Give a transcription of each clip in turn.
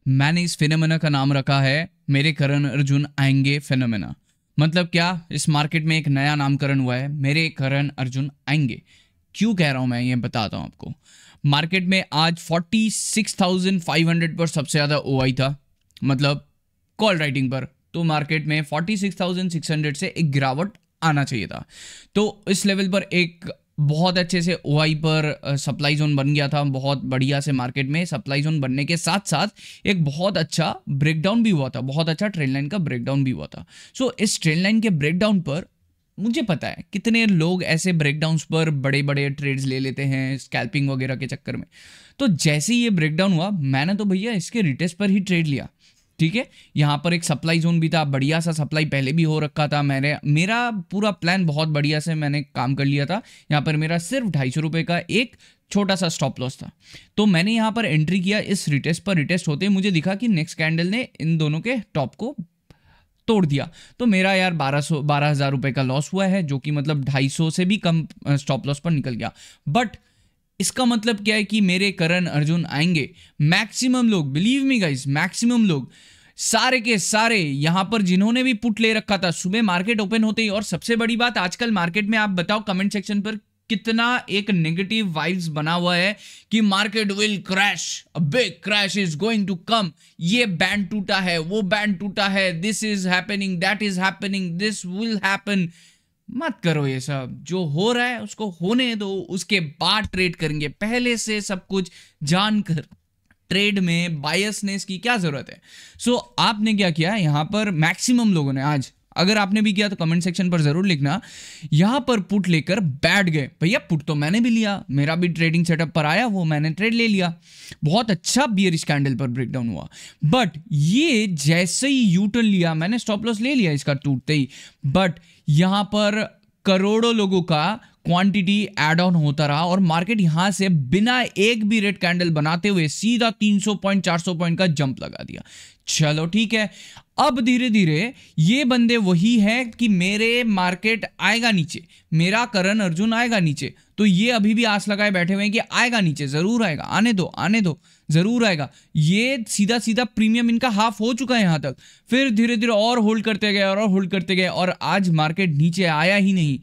मैंने इस फिनोमेना का नाम रखा है मेरे करण अर्जुन आएंगे फिनोमेना। मतलब क्या, इस मार्केट में एक नया नामकरण हुआ है, मेरे करण अर्जुन आएंगे। क्यों कह रहा हूं मैं, ये बताता हूं आपको। मार्केट में आज 46,500 पर सबसे ज़्यादा ओआई था, मतलब कॉल राइटिंग पर। तो मार्केट में 46,600 से एक गिरावट आना चाहिए था। तो इस लेवल पर एक बहुत अच्छे से ओआई पर सप्लाई जोन बन गया था, बहुत बढ़िया से। मार्केट में सप्लाई जोन बनने के साथ साथ एक बहुत अच्छा ब्रेकडाउन भी हुआ था, बहुत अच्छा ट्रेंड लाइन का ब्रेकडाउन भी हुआ था। सो इस ट्रेंड लाइन के ब्रेकडाउन पर मुझे पता है कितने लोग ऐसे ब्रेकडाउन्स पर बड़े बड़े ट्रेड्स ले लेते हैं स्कैल्पिंग वगैरह के चक्कर में। तो जैसे ही ये ब्रेकडाउन हुआ, मैंने तो भैया इसके रिटेस्ट पर ही ट्रेड लिया। ठीक है, यहाँ पर एक सप्लाई जोन भी था, बढ़िया सा सप्लाई पहले भी हो रखा था। मेरा पूरा प्लान बहुत बढ़िया से मैंने काम कर लिया था। यहाँ पर मेरा सिर्फ 250 रुपये का एक छोटा सा स्टॉप लॉस था। तो मैंने यहाँ पर एंट्री किया। इस रिटेस्ट पर रिटेस्ट होते मुझे दिखा कि नेक्स्ट कैंडल ने इन दोनों के टॉप को तोड़ दिया। तो मेरा यार 12,000 रुपये का लॉस हुआ है, जो कि मतलब 250 से भी कम स्टॉप लॉस पर निकल गया। बट इसका मतलब क्या है कि मेरे करण अर्जुन आएंगे। मैक्सिमम लोग, बिलीव मी गाइस, मैक्सिमम लोग सारे के सारे यहां पर जिन्होंने भी पुट ले रखा था, सुबह मार्केट ओपन होते ही। और सबसे बड़ी बात, आजकल मार्केट में आप बताओ कमेंट सेक्शन पर कितना एक नेगेटिव वाइब्स बना हुआ है कि market will crash, a big crash is going to come, ये बैंड टूटा है, वो बैंड टूटा है, this is happening, that is happening, this will happen. मत करो ये सब, जो हो रहा है उसको होने दो, उसके बाद ट्रेड करेंगे। पहले से सब कुछ जानकर ट्रेड में बायसनेस की क्या जरूरत है। सो आपने क्या किया यहां पर, मैक्सिमम लोगों ने आज, अगर आपने भी किया तो कमेंट सेक्शन पर जरूर लिखना, यहां पर पुट लेकर बैठ गए। भैया पुट तो मैंने भी लिया, मेरा भी ट्रेडिंग सेटअप पर आया, वो मैंने ट्रेड ले लिया। बहुत अच्छा बियरिश कैंडल पर ब्रेकडाउन हुआ। बट ये जैसे ही यू टर्न लिया, मैंने स्टॉप लॉस ले लिया इसका टूटते ही। बट यहां पर करोड़ों लोगों का क्वांटिटी ऐड ऑन होता रहा और मार्केट यहां से बिना एक भी रेड कैंडल बनाते हुए सीधा 300 पॉइंट 400 पॉइंट का जंप लगा दिया। चलो ठीक है, अब धीरे धीरे ये बंदे वही है कि मेरे मार्केट आएगा नीचे, मेरा करण अर्जुन आएगा नीचे। तो ये अभी भी आस लगाए बैठे हुए हैं कि आएगा नीचे, जरूर आएगा, आने दो आने दो, जरूर आएगा। ये सीधा सीधा प्रीमियम इनका हाफ हो चुका है यहां तक। फिर धीरे धीरे और होल्ड करते गए और होल्ड करते गए, और आज मार्केट नीचे आया ही नहीं।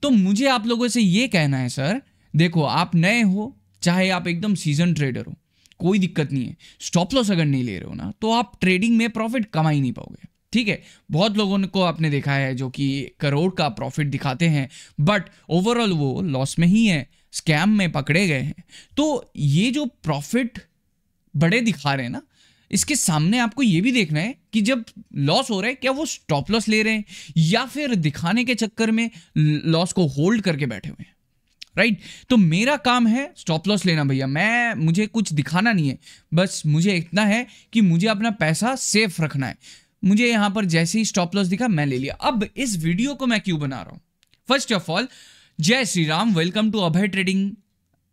तो मुझे आप लोगों से ये कहना है सर, देखो आप नए हो चाहे आप एकदम सीजन ट्रेडर हो, कोई दिक्कत नहीं है। स्टॉप लॉस अगर नहीं ले रहे हो ना, तो आप ट्रेडिंग में प्रॉफिट कमा ही नहीं पाओगे। ठीक है, बहुत लोगों को आपने देखा है जो कि करोड़ का प्रॉफिट दिखाते हैं, बट ओवरऑल वो लॉस में ही है, स्कैम में पकड़े गए हैं। तो ये जो प्रॉफिट बड़े दिखा रहे हैं ना, इसके सामने आपको ये भी देखना है कि जब लॉस हो रहा है क्या वो स्टॉप लॉस ले रहे हैं या फिर दिखाने के चक्कर में लॉस को होल्ड करके बैठे हुए हैं। राइट, तो मेरा काम है स्टॉप लॉस लेना भैया। मुझे कुछ दिखाना नहीं है, बस मुझे इतना है कि मुझे अपना पैसा सेफ रखना है। मुझे यहां पर जैसे ही स्टॉप लॉस दिखा मैं ले लिया। अब इस वीडियो को मैं क्यों बना रहा हूं, फर्स्ट ऑफ ऑल जय Shri Ram, welcome to Abhay trading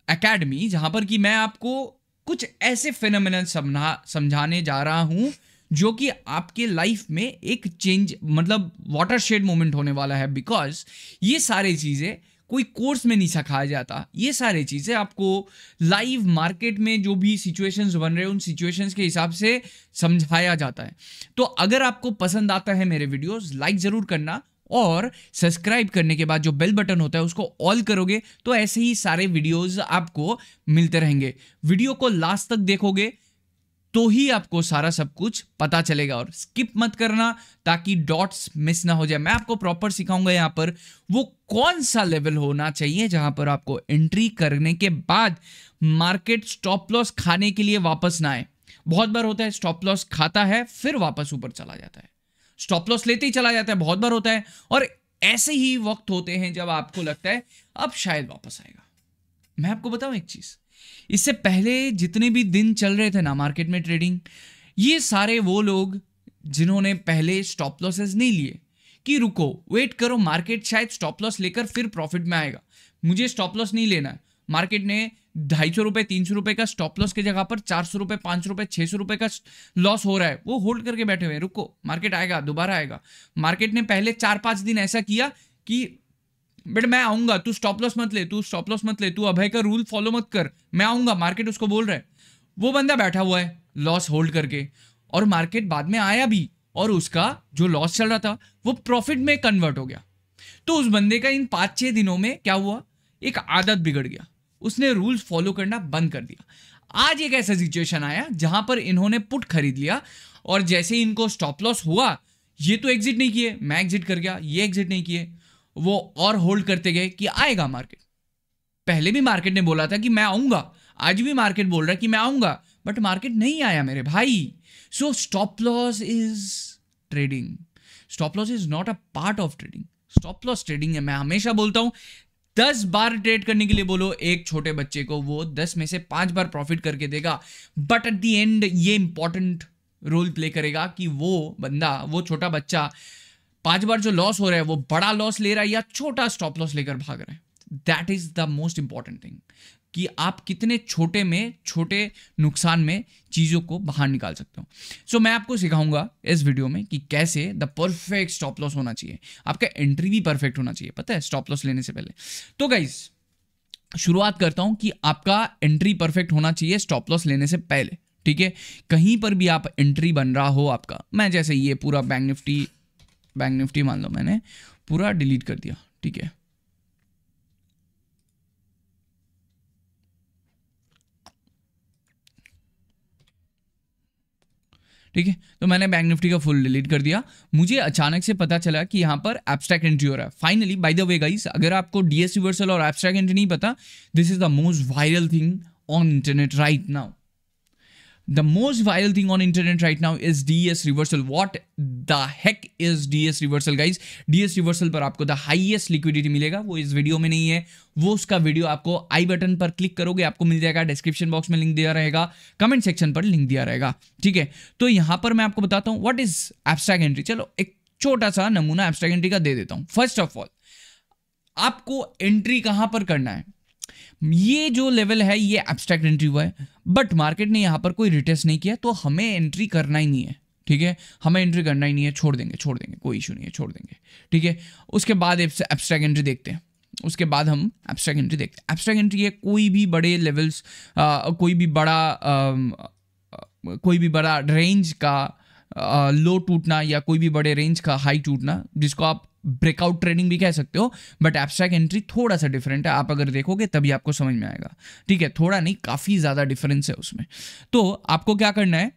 academy, जहां पर कि मैं आपको कुछ ऐसे फिनोमिनल समझाने जा रहा हूं जो कि आपके लाइफ में एक चेंज, मतलब वाटरशेड मोमेंट होने वाला है। बिकॉज ये सारी चीजें कोई कोर्स में नहीं सिखाया जाता, ये सारी चीजें आपको लाइव मार्केट में जो भी सिचुएशंस बन रहे हैं उन सिचुएशंस के हिसाब से समझाया जाता है। तो अगर आपको पसंद आता है मेरे वीडियोस, लाइक जरूर करना, और सब्सक्राइब करने के बाद जो बेल बटन होता है उसको ऑल करोगे तो ऐसे ही सारे वीडियोस आपको मिलते रहेंगे। वीडियो को लास्ट तक देखोगे तो ही आपको सारा सब कुछ पता चलेगा, और स्किप मत करना ताकि डॉट्स मिस ना हो जाए। मैं आपको प्रॉपर सिखाऊंगा यहाँ पर वो कौन सा लेवल होना चाहिए जहां पर आपको एंट्री करने के बाद मार्केट स्टॉप लॉस खाने के लिए वापस ना आए। बहुत बार होता है स्टॉप लॉस खाता है फिर वापस ऊपर चला जाता है, स्टॉप लॉस लेते ही चला जाता है, बहुत बार होता है। और ऐसे ही वक्त होते हैं जब आपको लगता है अब शायद वापस आएगा। मैं आपको बताऊं एक चीज, इससे पहले जितने भी दिन चल रहे थे ना मार्केट में ट्रेडिंग, ये सारे वो लोग जिन्होंने पहले स्टॉप लॉसेस नहीं लिए कि रुको वेट करो, मार्केट शायद स्टॉप लॉस लेकर फिर प्रॉफिट में आएगा, मुझे स्टॉप लॉस नहीं लेना है। मार्केट ने 250 रुपए 300 रुपए का स्टॉप लॉस की जगह पर 400 रुपए 500 रुपए 600 रुपए का लॉस हो रहा है, वो होल्ड करके बैठे हुए हैं। रुको, मार्केट आएगा, दोबारा आएगा। मार्केट ने पहले 4-5 दिन ऐसा किया कि बट मैं आऊंगा, तू स्टॉप लॉस मत ले, तू स्टॉप लॉस मत ले, तू अभय का रूल फॉलो मत कर, मैं आऊंगा, मार्केट उसको बोल रहा है। वो बंदा बैठा हुआ है लॉस होल्ड करके, और मार्केट बाद में आया भी और उसका जो लॉस चल रहा था वो प्रॉफिट में कन्वर्ट हो गया। तो उस बंदे का इन 5-6 दिनों में क्या हुआ, एक आदत बिगड़ गया, उसने रूल्स फॉलो करना बंद कर दिया। आज एक ऐसा सिचुएशन आया जहां पर इन्होंने पुट खरीद लिया और जैसे ही इनको स्टॉप लॉस हुआ, ये तो एग्जिट नहीं किए, मैं एग्जिट कर गया, ये एग्जिट नहीं किए, वो और होल्ड करते गए कि आएगा मार्केट। पहले भी मार्केट ने बोला था कि मैं आऊंगा, आज भी मार्केट बोल रहा है कि मैं आऊंगा, बट मार्केट नहीं आया मेरे भाई। So stop loss is trading, stop loss is not a part of trading. Stop loss trading है। मैं हमेशा बोलता हूं 10 बार ट्रेड करने के लिए बोलो एक छोटे बच्चे को, वो 10 में से 5 बार प्रॉफिट करके देगा, बट एट द एंड ये इंपॉर्टेंट रोल प्ले करेगा कि वो बंदा, वो छोटा बच्चा 5 बार जो लॉस हो रहा है वो बड़ा लॉस ले रहा है या छोटा स्टॉप लॉस लेकर भाग रहा है। That is the most important thing, कि आप कितने छोटे में, छोटे नुकसान में चीज़ों को बाहर निकाल सकते हो। सो मैं आपको सिखाऊंगा इस वीडियो में कि कैसे द परफेक्ट स्टॉप लॉस होना चाहिए, आपका एंट्री भी परफेक्ट होना चाहिए, पता है, स्टॉप लॉस लेने से पहले। तो गाइस शुरुआत करता हूं कि आपका एंट्री परफेक्ट होना चाहिए स्टॉप लॉस लेने से पहले, ठीक है। कहीं पर भी आप एंट्री बन रहा हो आपका, मैं जैसे ये पूरा बैंक निफ्टी मान लो मैंने पूरा डिलीट कर दिया, ठीक है। ठीक है, तो मैंने बैंक निफ्टी का फुल डिलीट कर दिया। मुझे अचानक से पता चला कि यहाँ पर एब्स्ट्रैक्ट एंट्री हो रहा है। Finally, by the way guys, अगर आपको डीएस रिवर्सल और एब्स्ट्रैक्ट एंट्री नहीं पता, this is the most viral thing on internet right now. The most viral thing on internet right now is DS reversal. What the heck is DS reversal guys? DS reversal पर आपको the highest liquidity मिलेगा, वो इस video में नहीं है, वो उसका वीडियो आपको आई बटन पर क्लिक करोगे आपको मिल जाएगा, डिस्क्रिप्शन बॉक्स में लिंक दिया रहेगा, कमेंट सेक्शन पर लिंक दिया रहेगा, ठीक है। तो यहाँ पर मैं आपको बताता हूँ व्हाट इज एब्स्ट्रैक्ट एंट्री। चलो एक छोटा सा नमूना एब्स्ट्रैक्ट एंट्री का दे देता हूँ। फर्स्ट ऑफ ऑल आपको एंट्री कहाँ पर करना है, ये जो लेवल है ये एब्स्ट्रैक्ट एंट्री हुआ है, बट मार्केट ने यहां पर कोई रिटेस्ट नहीं किया, तो हमें एंट्री करना ही नहीं है, ठीक है। हमें एंट्री करना ही नहीं है, छोड़ देंगे, कोई इशू नहीं है, छोड़ देंगे, ठीक है। उसके बाद एब्स्ट्रैक्ट एंट्री देखते हैं, उसके बाद हम एब्स्ट्रैक्ट एंट्री देखते हैं। एब्स्ट्रैक्ट एंट्री है कोई भी बड़े लेवल्स, कोई भी बड़ा रेंज का लो टूटना या कोई भी बड़े रेंज का हाई टूटना, जिसको आप ब्रेकआउट ट्रेडिंग भी कह सकते हो, बट एब्स्ट्रैक्ट एंट्री थोड़ा सा डिफरेंट है। आप अगर देखोगे तभी आपको समझ में आएगा, ठीक है। थोड़ा नहीं, काफ़ी ज़्यादा डिफरेंस है उसमें। तो आपको क्या करना है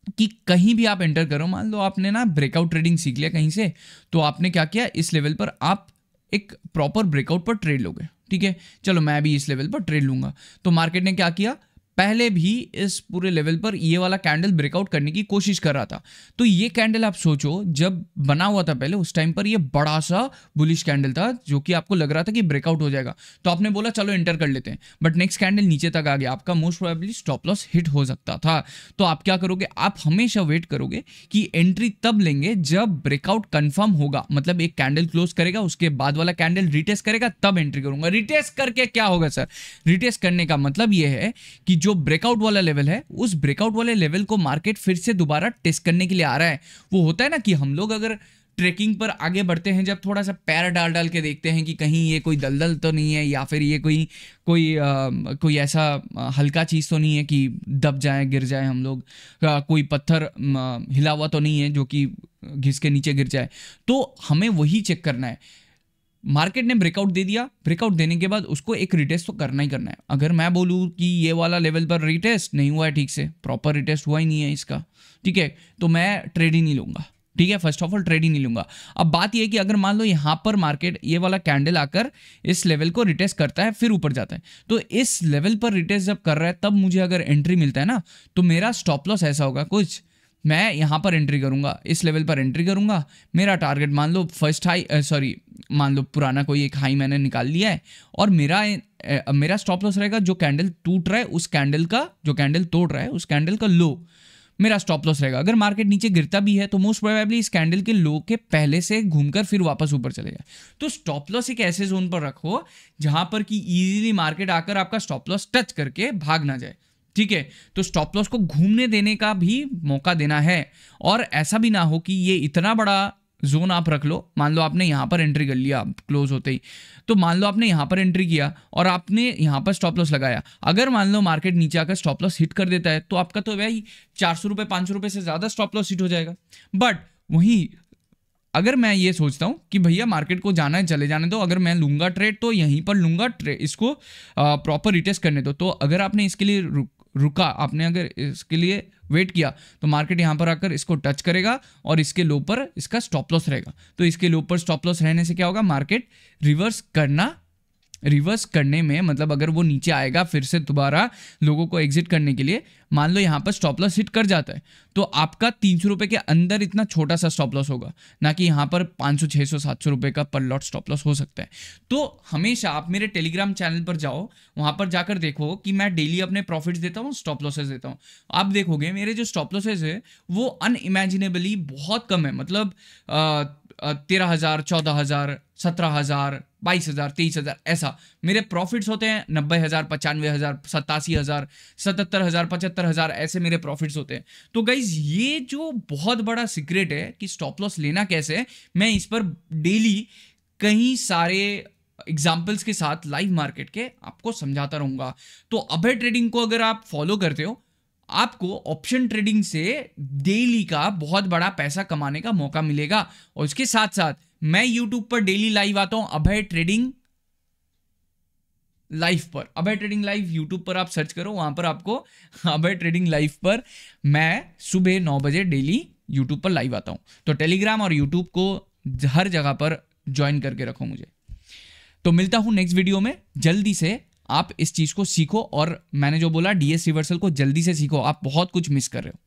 कि कहीं भी आप एंटर करो, मान लो आपने ना ब्रेकआउट ट्रेडिंग सीख लिया कहीं से, तो आपने क्या किया, इस लेवल पर आप एक प्रॉपर ब्रेकआउट पर ट्रेड लोगे, ठीक है। चलो मैं भी इस लेवल पर ट्रेड लूंगा। तो मार्केट ने क्या किया, पहले भी इस पूरे लेवल पर ये वाला कैंडल ब्रेकआउट करने की कोशिश कर रहा था। तो ये कैंडल आप सोचो जब बना हुआ था पहले, उस टाइम पर ये बड़ा सा बुलिश कैंडल था जो कि आपको लग रहा था कि ब्रेकआउट हो जाएगा, तो आपने बोला चलो एंटर कर लेते हैं, बट नेक्स्ट कैंडल नीचे तक आ गया, आपका most probably stop loss hit हो सकता था। तो आप क्या करोगे, आप हमेशा वेट करोगे कि एंट्री तब लेंगे जब ब्रेकआउट कंफर्म होगा, मतलब एक कैंडल क्लोज करेगा, उसके बाद वाला कैंडल रिटेस्ट करेगा, तब एंट्री करूंगा। रिटेस्ट करके क्या होगा सर, रिटेस्ट करने का मतलब यह है कि जो ब्रेकआउट वाला लेवल है, उस ब्रेकआउट वाले लेवल को मार्केट फिर से दोबारा टेस्ट करने के लिए आ रहा है। वो होता है ना कि हम लोग अगर ट्रेकिंग पर आगे बढ़ते हैं, जब थोड़ा सा पैर डाल के देखते हैं कि कहीं ये कोई दलदल तो नहीं है, या फिर ये कोई ऐसा हल्का चीज़ तो नहीं है कि दब जाए, गिर जाए हम लोग, कोई पत्थर हिला हुआ तो नहीं है जो कि घिस के नीचे गिर जाए। तो हमें वही चेक करना है। मार्केट ने ब्रेकआउट दे दिया, ब्रेकआउट देने के बाद उसको एक रिटेस्ट तो करना ही करना है। अगर मैं बोलूँ कि ये वाला लेवल पर रिटेस्ट नहीं हुआ है, ठीक से प्रॉपर रिटेस्ट हुआ ही नहीं है इसका, ठीक है, तो मैं ट्रेड ही नहीं लूँगा, ठीक है। फर्स्ट ऑफ ऑल ट्रेड ही नहीं लूँगा। अब बात यह है कि अगर मान लो यहाँ पर मार्केट ये वाला कैंडल आकर इस लेवल को रिटेस्ट करता है, फिर ऊपर जाता है, तो इस लेवल पर रिटेस्ट जब कर रहा है, तब मुझे अगर एंट्री मिलता है ना, तो मेरा स्टॉप लॉस ऐसा होगा कुछ, मैं यहाँ पर एंट्री करूँगा, इस लेवल पर एंट्री करूँगा, मेरा टारगेट मान लो मान लो पुराना कोई एक हाई मैंने निकाल लिया है, और मेरा स्टॉप लॉस रहेगा जो कैंडल टूट रहा है उस कैंडल का, जो कैंडल तोड़ रहा है उस कैंडल का लो मेरा स्टॉप लॉस रहेगा। अगर मार्केट नीचे गिरता भी है तो मोस्ट प्रोबेबली इस कैंडल के लो के पहले से घूमकर फिर वापस ऊपर चलेगा। तो स्टॉप लॉस एक ऐसे जोन पर रखो जहां पर कि इजीली मार्केट आकर आपका स्टॉप लॉस टच करके भाग ना जाए, ठीक है। तो स्टॉप लॉस को घूमने देने का भी मौका देना है, और ऐसा भी ना हो कि ये इतना बड़ा जोन आप रख लो। मान लो आपने यहाँ पर एंट्री कर लिया क्लोज होते ही, तो मान लो आपने यहाँ पर एंट्री किया और आपने यहाँ पर स्टॉप लॉस लगाया। अगर मान लो मार्केट नीचे आकर स्टॉप लॉस हिट कर देता है तो आपका तो भाई 400 रुपये 500 रुपये से ज़्यादा स्टॉप लॉस हिट हो जाएगा। बट वहीं अगर मैं ये सोचता हूँ कि भैया मार्केट को जाना है चले जाने दो, अगर मैं लूंगा ट्रेड तो यहीं पर लूंगा ट्रेड, इसको प्रॉपर रिटेस्ट करने दो। तो अगर आपने इसके लिए रुका, आपने अगर इसके लिए वेट किया तो मार्केट यहाँ पर आकर इसको टच करेगा और इसके लो पर इसका स्टॉप लॉस रहेगा। तो इसके लो पर स्टॉप लॉस रहने से क्या होगा, मार्केट रिवर्स करने में, मतलब अगर वो नीचे आएगा फिर से दोबारा लोगों को एग्जिट करने के लिए, मान लो यहाँ पर स्टॉप लॉस हिट कर जाता है तो आपका 300 रुपये के अंदर इतना छोटा सा स्टॉप लॉस होगा, ना कि यहाँ पर 500 600 700 रुपये का पर लॉट स्टॉप लॉस हो सकता है। तो हमेशा आप मेरे टेलीग्राम चैनल पर जाओ, वहाँ पर जाकर देखो कि मैं डेली अपने प्रॉफिट्स देता हूँ, स्टॉप लॉसेस देता हूँ। आप देखोगे मेरे जो स्टॉप लॉसेस है वो अनइमेजिनेबली बहुत कम है, मतलब 13,000 14,000 17,000 22,000 23,000 ऐसा मेरे प्रॉफिट्स होते हैं। 90,000 95,000 87,000 77,000 75,000 ऐसे मेरे प्रॉफिट्स होते हैं। तो गाइज ये जो बहुत बड़ा सीक्रेट है कि स्टॉप लॉस लेना कैसे है, मैं इस पर डेली कई सारे एग्जाम्पल्स के साथ लाइव मार्केट के आपको समझाता रहूंगा। तो अभय ट्रेडिंग को अगर आप फॉलो करते हो, आपको ऑप्शन ट्रेडिंग से डेली का बहुत बड़ा पैसा कमाने का मौका मिलेगा। और इसके साथ साथ मैं यूट्यूब पर डेली लाइव आता हूं अभय ट्रेडिंग लाइव पर। अभय ट्रेडिंग लाइव यूट्यूब पर आप सर्च करो, वहां पर आपको अभय ट्रेडिंग लाइव पर मैं सुबह 9 बजे डेली यूट्यूब पर लाइव आता हूं। तो टेलीग्राम और यूट्यूब को हर जगह पर ज्वाइन करके रखो मुझे। तो मिलता हूं नेक्स्ट वीडियो में। जल्दी से आप इस चीज को सीखो और मैंने जो बोला डीएस रिवर्सल को जल्दी से सीखो, आप बहुत कुछ मिस कर रहे हो।